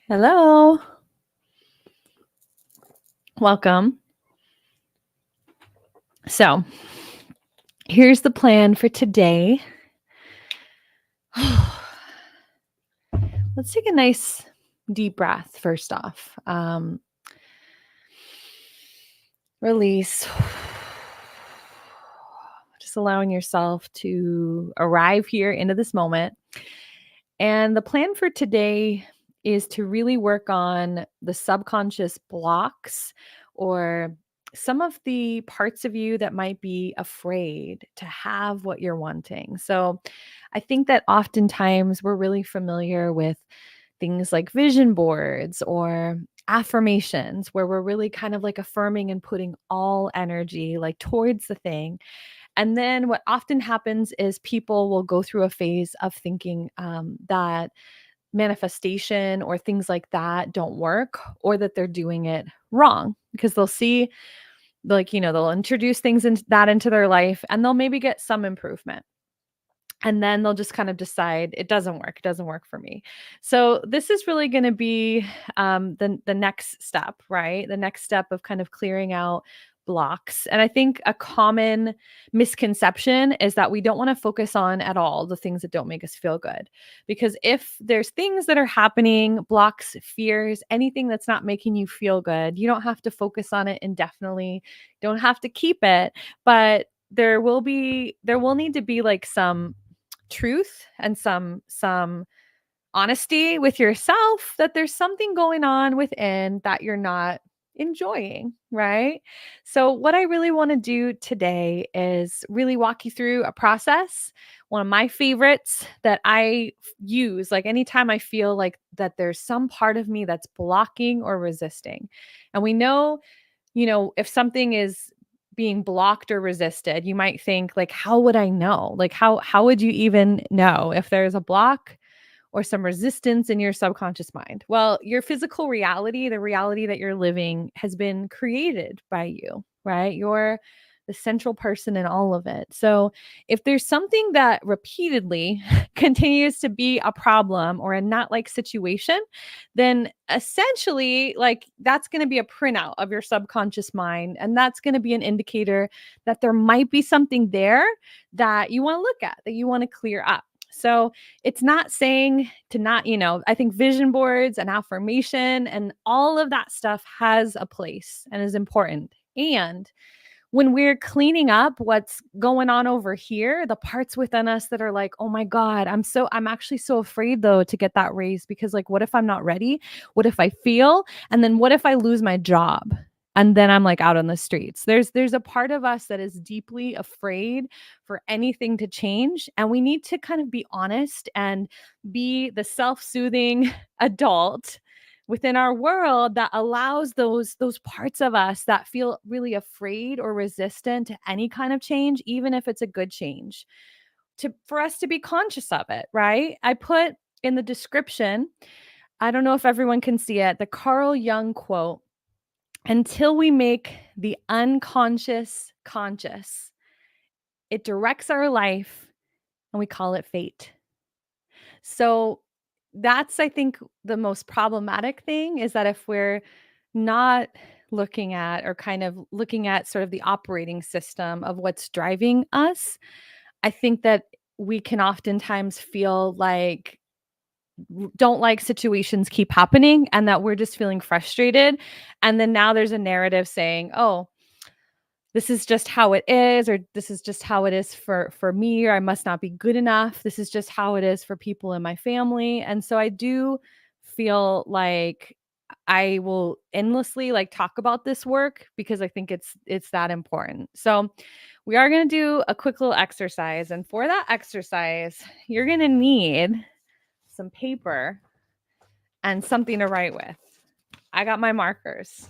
Hello. Welcome. So, here's the plan for today. Let's take a nice deep breath first off. Release. Just allowing yourself to arrive here into this moment. And the plan for today is to really work on the subconscious blocks or some of the parts of you that might be afraid to have what you're wanting. So, I think that oftentimes we're really familiar with things like vision boards or affirmations where we're really kind of like affirming and putting all energy like towards the thing. And then what often happens is people will go through a phase of thinking that manifestation or things like that don't work or that they're doing it wrong because they'll see they'll introduce things into their life and they'll maybe get some improvement, and then they'll just kind of decide it doesn't work for me. So this is really going to be the next step, right? The next step of kind of clearing out blocks. And I think a common misconception is that we don't want to focus on at all the things that don't make us feel good, because if there's things that are happening, blocks, fears, anything that's not making you feel good, you don't have to focus on it indefinitely, don't have to keep it, but there will need to be like some truth and some honesty with yourself that there's something going on within that you're not enjoying, right? So what I really want to do today is really walk you through a process, one of my favorites that I use like anytime I feel like that there's some part of me that's blocking or resisting. And we know, if something is being blocked or resisted, you might think like, how would I know? Like how would you even know if there's a block or some resistance in your subconscious mind? Well, your physical reality, the reality that you're living, has been created by you, right? You're the central person in all of it. So if there's something that repeatedly continues to be a problem or a not like situation, then essentially, like, that's going to be a printout of your subconscious mind. And that's going to be an indicator that there might be something there that you want to look at, that you want to clear up. So it's not saying to not, I think vision boards and affirmation and all of that stuff has a place and is important. And when we're cleaning up what's going on over here, the parts within us that are like, oh my God, I'm actually so afraid though to get that raise because, like, what if I'm not ready? What if I fail? And then what if I lose my job? And then I'm like out on the streets. There's a part of us that is deeply afraid for anything to change. And we need to kind of be honest and be the self-soothing adult within our world that allows those parts of us that feel really afraid or resistant to any kind of change, even if it's a good change, to for us to be conscious of it, right? I put in the description, I don't know if everyone can see it, the Carl Jung quote: until we make the unconscious conscious, it directs our life and we call it fate. So that's, I think, the most problematic thing is that if we're not looking at or kind of looking at sort of the operating system of what's driving us, I think that we can oftentimes feel like don't like situations keep happening and that we're just feeling frustrated. And then now there's a narrative saying, oh, this is just how it is, or this is just how it is for me, or I must not be good enough. This is just how it is for people in my family. And so I do feel like I will endlessly like talk about this work because I think it's that important. So we are going to do a quick little exercise, and for that exercise, you're going to need some paper and something to write with. I got my markers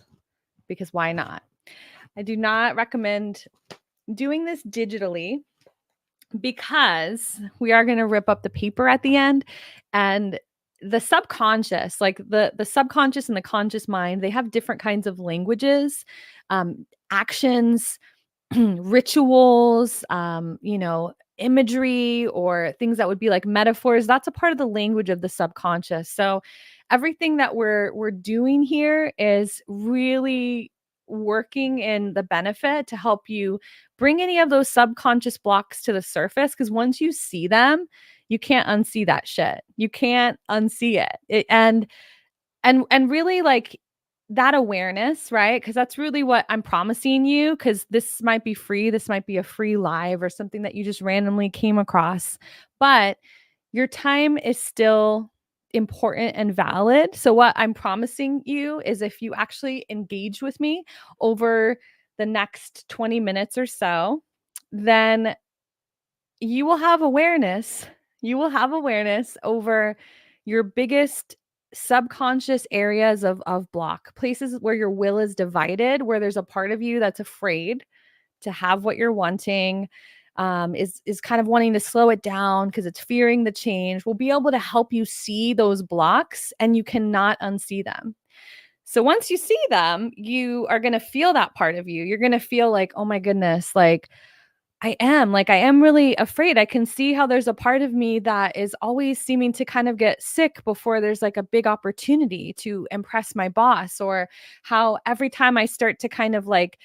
because why not? I do not recommend doing this digitally because we are going to rip up the paper at the end, and the subconscious, like the subconscious and the conscious mind, they have different kinds of languages, actions, rituals, imagery or things that would be like metaphors. That's a part of the language of the subconscious. So everything that we're doing here is really working in the benefit to help you bring any of those subconscious blocks to the surface, because once you see them, you can't unsee that shit. You can't unsee it. And really, like, that awareness, right? Because that's really what I'm promising you, because this might be free. This might be a free live or something that you just randomly came across. But your time is still important and valid. So, what I'm promising you is if you actually engage with me over the next 20 minutes or so, then you will have awareness. You will have awareness over your biggest subconscious areas of block, places where your will is divided, where there's a part of you that's afraid to have what you're wanting, is kind of wanting to slow it down because it's fearing the change. We'll be able to help you see those blocks, and you cannot unsee them. So once you see them, you are going to feel that part of you. You're going to feel like, oh my goodness, like I am really afraid. I can see how there's a part of me that is always seeming to kind of get sick before there's like a big opportunity to impress my boss, or how every time I start to kind of like,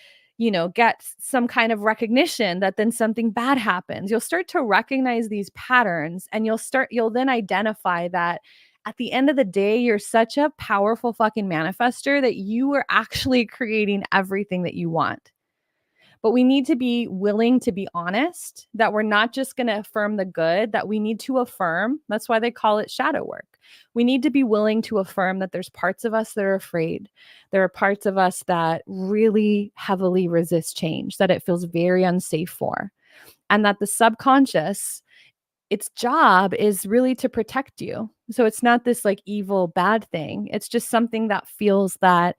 get some kind of recognition, that then something bad happens. You'll start to recognize these patterns, and you'll then identify that at the end of the day, you're such a powerful fucking manifester that you are actually creating everything that you want. But we need to be willing to be honest that we're not just going to affirm the good, that we need to affirm. That's why they call it shadow work. We need to be willing to affirm that there's parts of us that are afraid. There are parts of us that really heavily resist change, that it feels very unsafe for. And that the subconscious, its job is really to protect you. So it's not this like evil, bad thing. It's just something that feels that,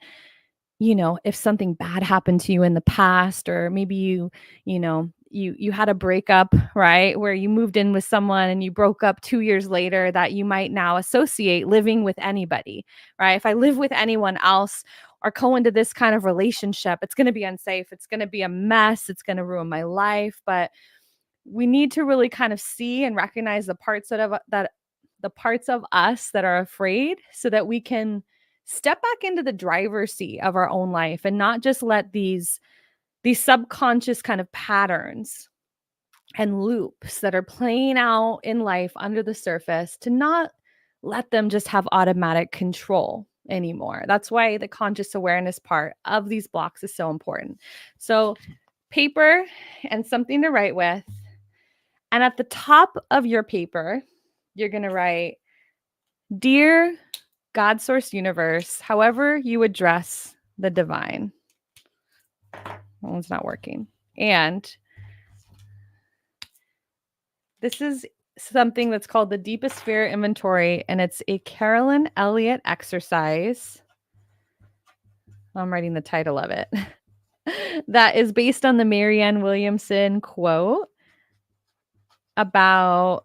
if something bad happened to you in the past, or maybe you had a breakup, right? Where you moved in with someone and you broke up 2 years later, that you might now associate living with anybody, right? If I live with anyone else or go into this kind of relationship, it's going to be unsafe. It's going to be a mess. It's going to ruin my life. But we need to really kind of see and recognize the parts of us that are afraid, so that we can step back into the driver's seat of our own life and not just let these subconscious kind of patterns and loops that are playing out in life under the surface, to not let them just have automatic control anymore. That's why the conscious awareness part of these blocks is so important. So, paper and something to write with. And at the top of your paper, you're going to write, Dear God, Source, Universe, however you address the divine. Well, it's not working. And this is something that's called the Deepest Sphere Inventory, and it's a Carolyn Elliott exercise. I'm writing the title of it. That is based on the Marianne Williamson quote about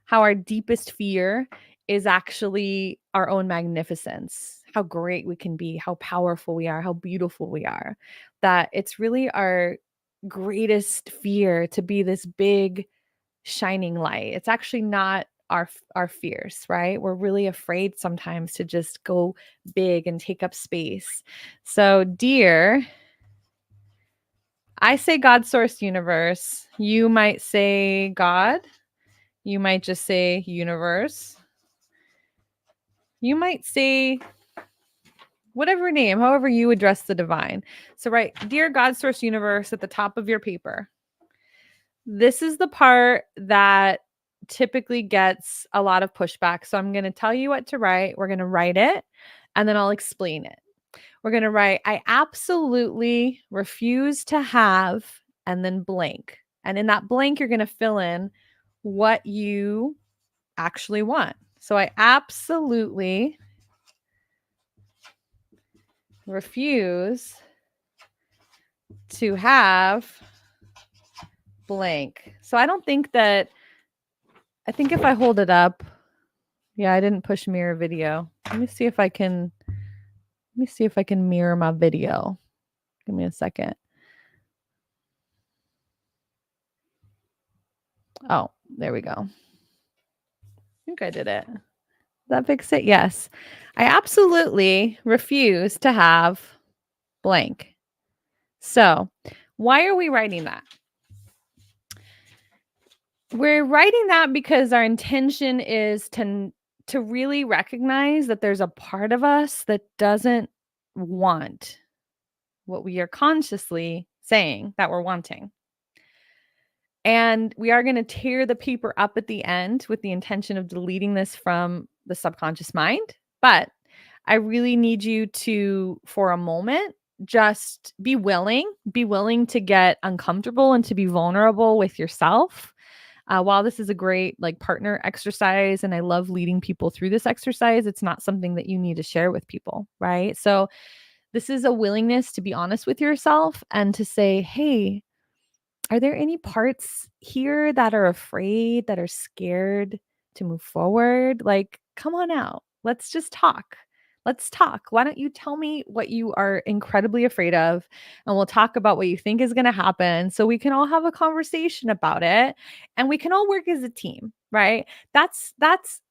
how our deepest fear is actually our own magnificence, how great we can be, how powerful we are, how beautiful we are. That it's really our greatest fear to be this big shining light. It's actually not our fears, right? We're really afraid sometimes to just go big and take up space. So, dear, I say God, Source, Universe. You might say God. You might just say universe. You might say whatever name, however you address the divine. So write, Dear God, Source, Universe at the top of your paper. This is the part that typically gets a lot of pushback. So I'm going to tell you what to write. We're going to write it, and then I'll explain it. We're going to write, I absolutely refuse to have, and then blank. And in that blank, you're going to fill in what you actually want. So I absolutely refuse to have blank. So I think if I hold it up, yeah, I didn't push mirror video. Let me see if I can mirror my video. Give me a second. Oh, there we go. I think I did it. Does that fix it? Yes. I absolutely refuse to have blank. So, why are we writing that? We're writing that because our intention is to really recognize that there's a part of us that doesn't want what we are consciously saying that we're wanting. And we are going to tear the paper up at the end with the intention of deleting this from the subconscious mind. But I really need you to, for a moment, just be willing to get uncomfortable and to be vulnerable with yourself. While this is a great like partner exercise, and I love leading people through this exercise, it's not something that you need to share with people, right? So this is a willingness to be honest with yourself and to say, hey, are there any parts here that are afraid, that are scared to move forward? Like, come on out. Let's just talk. Let's talk. Why don't you tell me what you are incredibly afraid of? And we'll talk about what you think is going to happen so we can all have a conversation about it and we can all work as a team, right? That's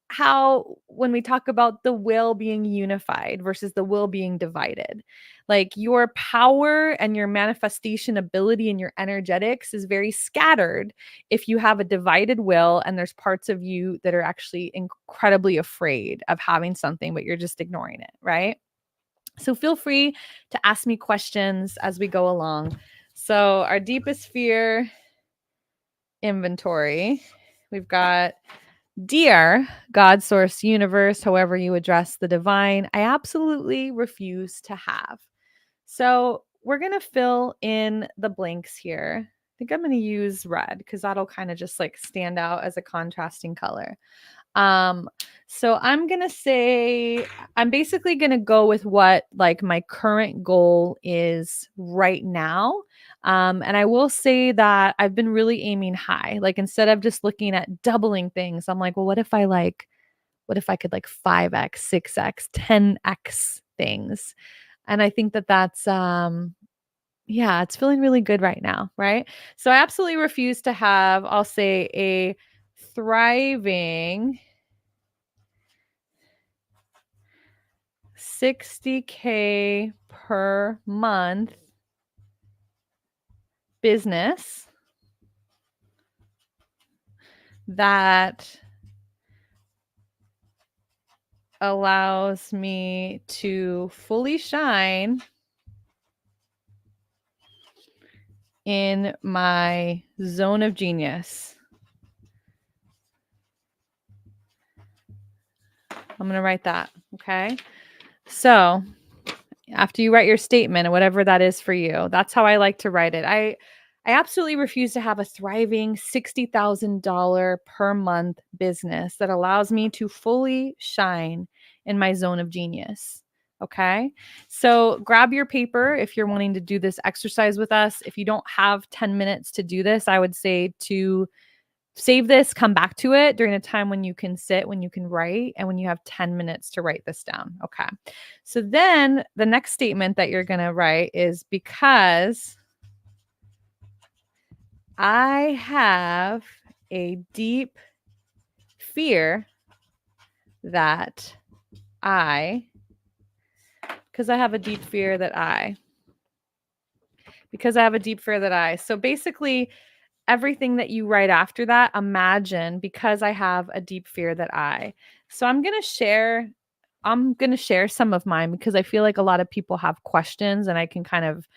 how when we talk about the will being unified versus the will being divided, like your power and your manifestation ability and your energetics is very scattered if you have a divided will and there's parts of you that are actually incredibly afraid of having something, but you're just ignoring it, right? So feel free to ask me questions as we go along. So, our deepest fear inventory, we've got Dear God, Source, Universe, however you address the divine, I absolutely refuse to have. So we're going to fill in the blanks here. I think I'm going to use red because that'll kind of just like stand out as a contrasting color. Um, so I'm going to say, I'm basically going to go with what like my current goal is right now. And I will say that I've been really aiming high. Like instead of just looking at doubling things, I'm like, well, what if I could like 5x, 6x, 10x things? And I think that that's yeah, it's feeling really good right now, right? So I absolutely refuse to have, I'll say, a thriving 60K per month business that allows me to fully shine in my zone of genius. I'm going to write that. Okay. So after you write your statement, whatever that is for you, that's how I like to write it. I absolutely refuse to have a thriving $60,000 per month business that allows me to fully shine in my zone of genius. Okay. So grab your paper if you're wanting to do this exercise with us. If you don't have 10 minutes to do this, I would say to save this, come back to it during a time when you can sit, when you can write, and when you have 10 minutes to write this down. Okay. So then the next statement that you're going to write is because I have a deep fear that because I have a deep fear that because I have a deep fear that So basically, everything that you write after that, imagine because I have a deep fear that So I'm going to share some of mine because I feel like a lot of people have questions and I can kind of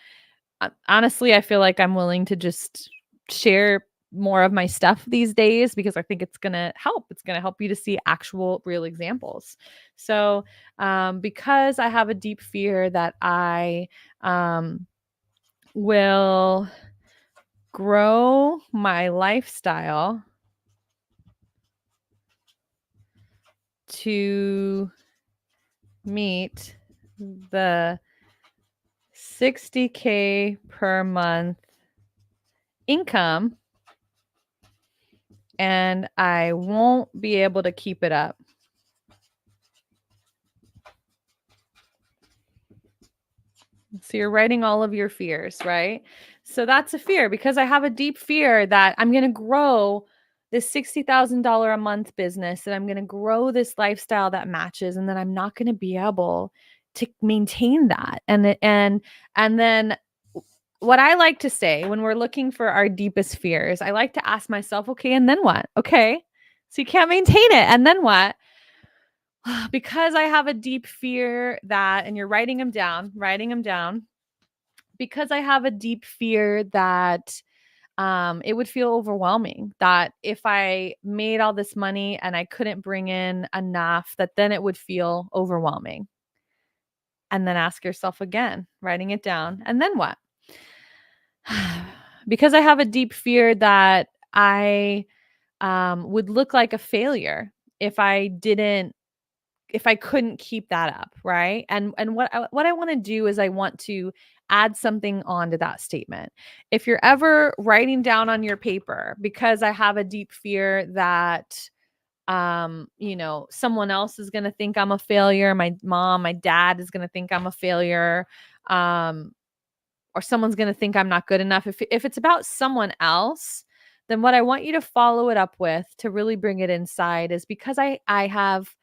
honestly, I feel like I'm willing to just share more of my stuff these days because I think it's going to help. It's going to help you to see actual real examples. So, because I have a deep fear that I will grow my lifestyle to meet the 60K per month income and I won't be able to keep it up. So you're writing all of your fears, right? So that's a fear because I have a deep fear that I'm going to grow this $60,000 a month business, that I'm going to grow this lifestyle that matches, and then I'm not going to be able to maintain that. And then what I like to say when we're looking for our deepest fears, I like to ask myself, okay, and then what? Okay. So you can't maintain it. And then what? Because I have a deep fear that, and you're writing them down, because I have a deep fear that it would feel overwhelming, that if I made all this money and I couldn't bring in enough, that then it would feel overwhelming. And then ask yourself again, writing it down, and then what? Because I have a deep fear that I would look like a failure if I couldn't keep that up, right? And what I want to do is I want to add something onto that statement. If you're ever writing down on your paper, because I have a deep fear that someone else is going to think I'm a failure, my mom, my dad is going to think I'm a failure, um or someone's going to think I'm not good enough. If it's about someone else, then what I want you to follow it up with to really bring it inside is, because I have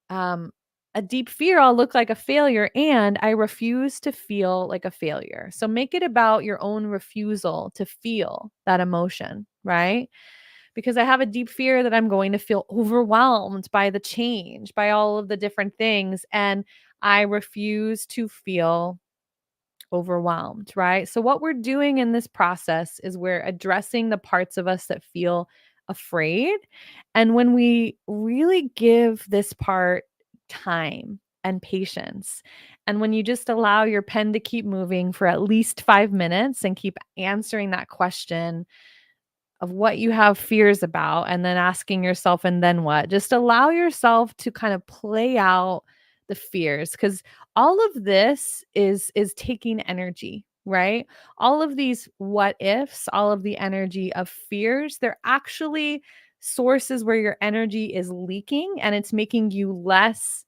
um, a deep fear I'll look like a failure, and I refuse to feel like a failure. So make it about your own refusal to feel that emotion, right? Because I have a deep fear that I'm going to feel overwhelmed by the change, by all of the different things. And I refuse to feel overwhelmed, right? So, what we're doing in this process is we're addressing the parts of us that feel afraid. And when we really give this part time and patience, and when you just allow your pen to keep moving for at least 5 minutes and keep answering that question of what you have fears about, and then asking yourself, and then what? Just allow yourself to kind of play out the fears, because all of this is taking energy, right? All of these what ifs, all of the energy of fears, they're actually sources where your energy is leaking, and it's making you less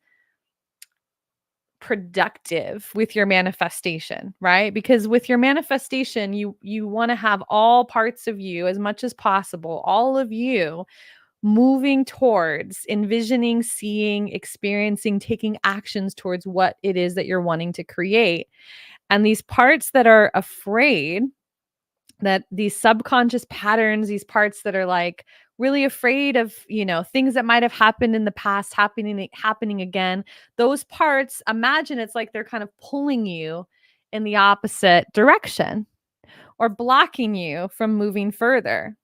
productive with your manifestation, right? Because with your manifestation, you want to have all parts of you as much as possible, all of you moving towards envisioning, seeing, experiencing, taking actions towards what it is that you're wanting to create. And these parts that are afraid, that these subconscious patterns, these parts that are like really afraid of, things that might have happened in the past happening again, those parts, imagine it's like they're kind of pulling you in the opposite direction, or blocking you from moving further.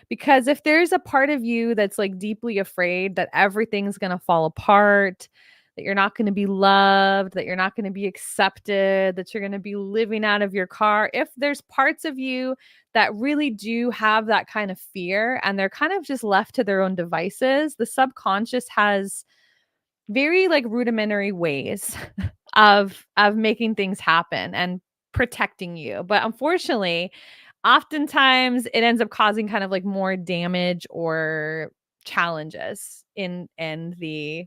Because if there's a part of you that's like deeply afraid that everything's going to fall apart, that you're not going to be loved, that you're not going to be accepted, that you're going to be living out of your car, if there's parts of you that really do have that kind of fear and they're kind of just left to their own devices, the subconscious has very like rudimentary ways of making things happen and protecting you. But unfortunately, oftentimes it ends up causing kind of like more damage or challenges in the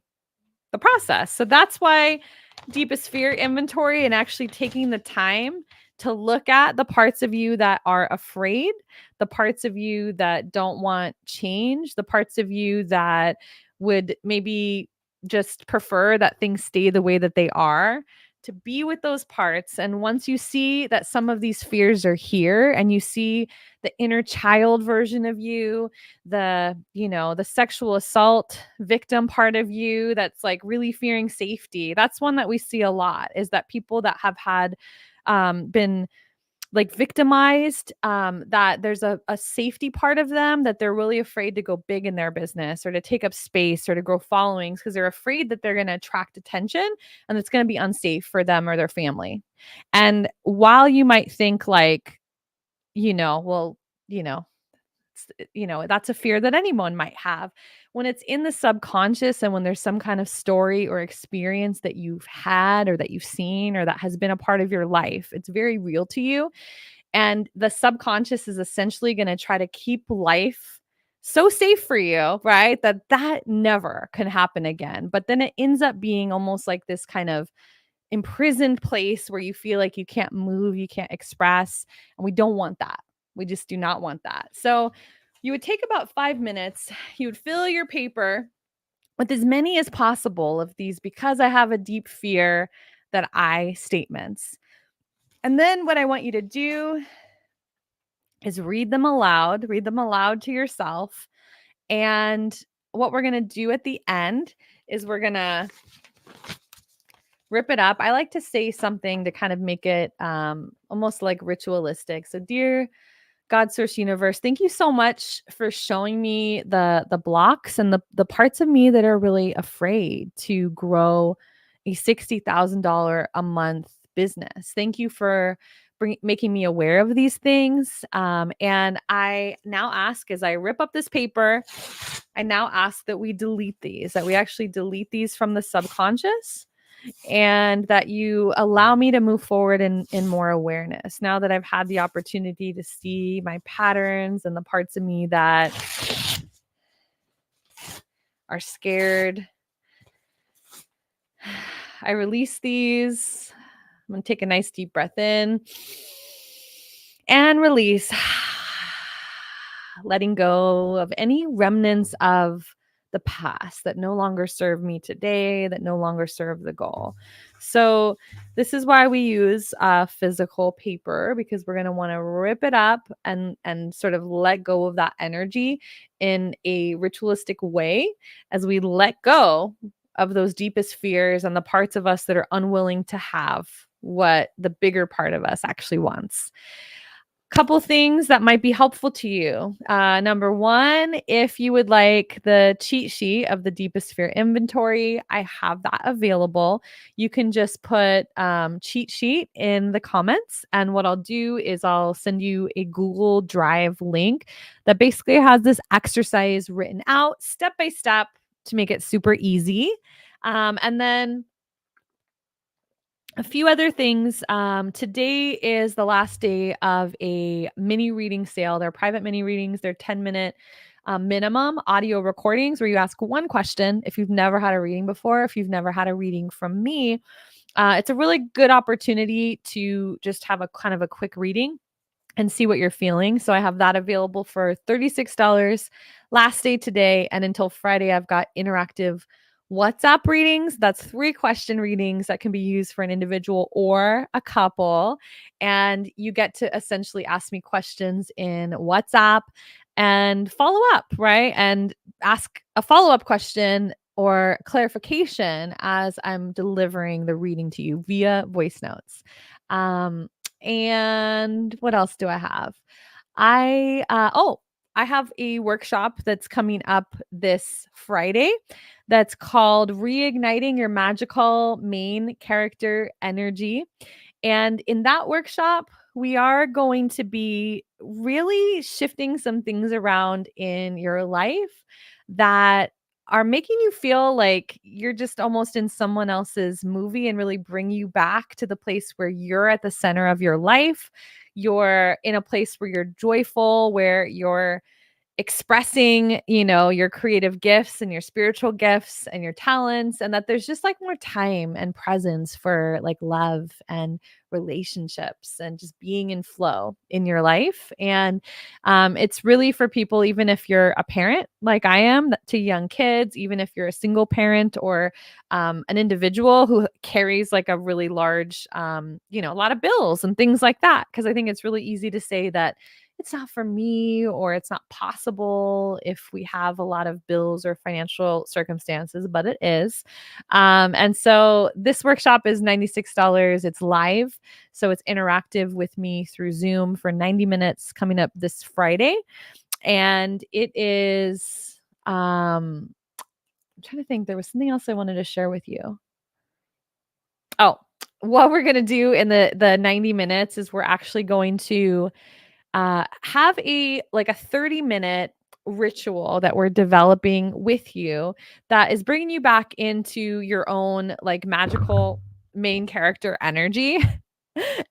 process. So that's why deepest fear inventory, and actually taking the time to look at the parts of you that are afraid, the parts of you that don't want change, the parts of you that would maybe just prefer that things stay the way that they are, to be with those parts. And once you see that some of these fears are here, and you see the inner child version of you, the sexual assault victim part of you that's like really fearing safety, that's one that we see a lot, is that people that have had been like victimized, that there's a safety part of them, that they're really afraid to go big in their business, or to take up space, or to grow followings, because they're afraid that they're going to attract attention and it's going to be unsafe for them or their family. And while you might think like, well, you know that's a fear that anyone might have, when it's in the subconscious, and when there's some kind of story or experience that you've had, or that you've seen, or that has been a part of your life, it's very real to you. And the subconscious is essentially going to try to keep life so safe for you, right? That never can happen again. But then it ends up being almost like this kind of imprisoned place where you feel like you can't move, you can't express. And we don't want that. We just do not want that. So You would take about 5 minutes. You would fill your paper with as many as possible of these because I have a deep fear that I statements. And then what I want you to do is read them aloud to yourself. And what we're going to do at the end is we're going to rip it up. I like to say something to kind of make it almost like ritualistic. So, dear God, Source Universe, thank you so much for showing me the blocks and the parts of me that are really afraid to grow a $60,000 a month business. Thank you for making me aware of these things. And I now ask, as I rip up this paper, I now ask that we delete these, that we actually delete these from the subconscious, and that you allow me to move forward in more awareness. Now that I've had the opportunity to see my patterns and the parts of me that are scared, I release these. I'm going to take a nice deep breath in and release, letting go of any remnants of the past that no longer serve me today, that no longer serve the goal. So this is why we use physical paper, because we're going to want to rip it up and sort of let go of that energy in a ritualistic way as we let go of those deepest fears and the parts of us that are unwilling to have what the bigger part of us actually wants. Couple things that might be helpful to you. Number one, if you would like the cheat sheet of the deepest fear inventory, I have that available. You can just put cheat sheet in the comments. And what I'll do is I'll send you a Google Drive link that basically has this exercise written out step by step to make it super easy. And then a few other things. Today is the last day of a mini reading sale. They're private mini readings. They're 10-minute minimum audio recordings where you ask one question. If you've never had a reading before, if you've never had a reading from me, it's a really good opportunity to just have a kind of a quick reading and see what you're feeling. So I have that available for $36. Last day today, and until Friday, I've got interactive WhatsApp readings. That's 3-question readings that can be used for an individual or a couple. And you get to essentially ask me questions in WhatsApp and follow up, right? And ask a follow-up question or clarification as I'm delivering the reading to you via voice notes. And what else do I have? I have a workshop that's coming up this Friday that's called Reigniting Your Magical Main Character Energy. And in that workshop, we are going to be really shifting some things around in your life that are making you feel like you're just almost in someone else's movie, and really bring you back to the place where you're at the center of your life. You're in a place where you're joyful, where you're expressing, your creative gifts and your spiritual gifts and your talents, and that there's just like more time and presence for like love and relationships and just being in flow in your life. And it's really for people, even if you're a parent like I am to young kids, even if you're a single parent or an individual who carries like a really large, a lot of bills and things like that. Because I think it's really easy to say that it's not for me or it's not possible if we have a lot of bills or financial circumstances, but it is. And so this workshop is $96. It's live. So it's interactive with me through Zoom for 90 minutes coming up this Friday. And it is, I'm trying to think, there was something else I wanted to share with you. Oh, what we're going to do in the 90 minutes is we're actually going to have a 30-minute ritual that we're developing with you that is bringing you back into your own like magical main character energy.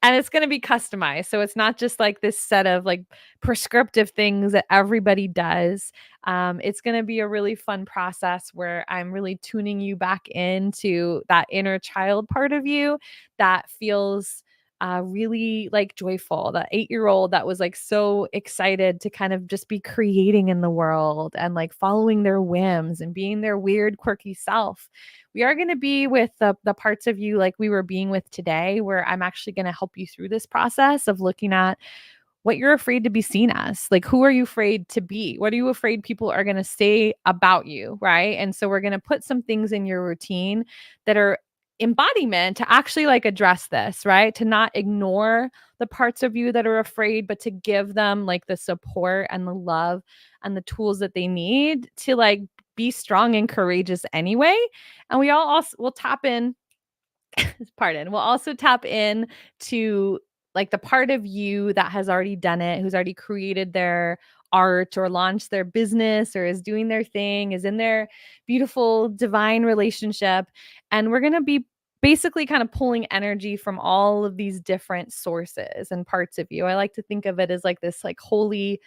And it's going to be customized. So it's not just like this set of like prescriptive things that everybody does. It's going to be a really fun process where I'm really tuning you back into that inner child part of you that feels really like joyful, that 8-year-old that was like so excited to kind of just be creating in the world and like following their whims and being their weird, quirky self. We are going to be with the parts of you like we were being with today, where I'm actually going to help you through this process of looking at what you're afraid to be seen as. Like, who are you afraid to be? What are you afraid people are going to say about you? Right. And so we're going to put some things in your routine that are embodiment to actually like address this, right? To not ignore the parts of you that are afraid, but to give them like the support and the love and the tools that they need to like be strong and courageous anyway. And we all also will tap in pardon, will also tap in to like the part of you that has already done it, who's already created their art or launched their business or is doing their thing, is in their beautiful divine relationship. And we're going to be basically kind of pulling energy from all of these different sources and parts of you. I like to think of it as like this like holy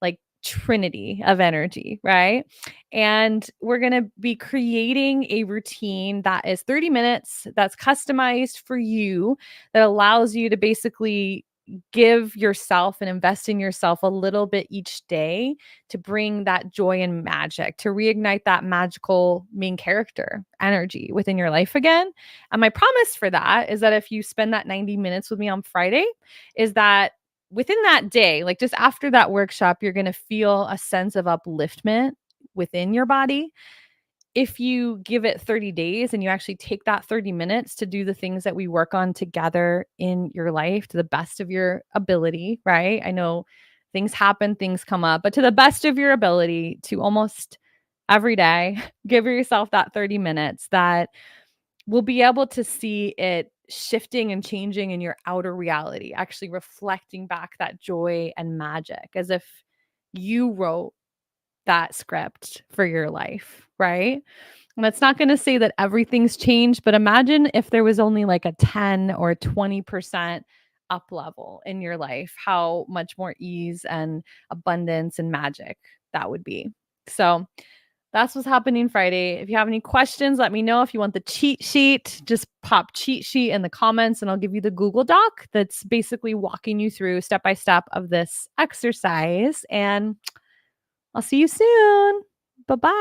like trinity of energy, right? And we're going to be creating a routine that is 30 minutes that's customized for you, that allows you to basically give yourself and invest in yourself a little bit each day to bring that joy and magic, to reignite that magical main character energy within your life again. And my promise for that is that if you spend that 90 minutes with me on Friday, is that within that day, like just after that workshop, you're going to feel a sense of upliftment within your body. If you give it 30 days and you actually take that 30 minutes to do the things that we work on together in your life to the best of your ability, right? I know things happen, things come up, but to the best of your ability to almost every day, give yourself that 30 minutes that will be able to see it shifting and changing in your outer reality, actually reflecting back that joy and magic as if you wrote that script for your life, right? And that's not going to say that everything's changed, but imagine if there was only like a 10 or 20% up level in your life, how much more ease and abundance and magic that would be. So, that's what's happening Friday. If you have any questions, let me know. If you want the cheat sheet, just pop cheat sheet in the comments and I'll give you the Google Doc that's basically walking you through step by step of this exercise. And I'll see you soon. Bye bye.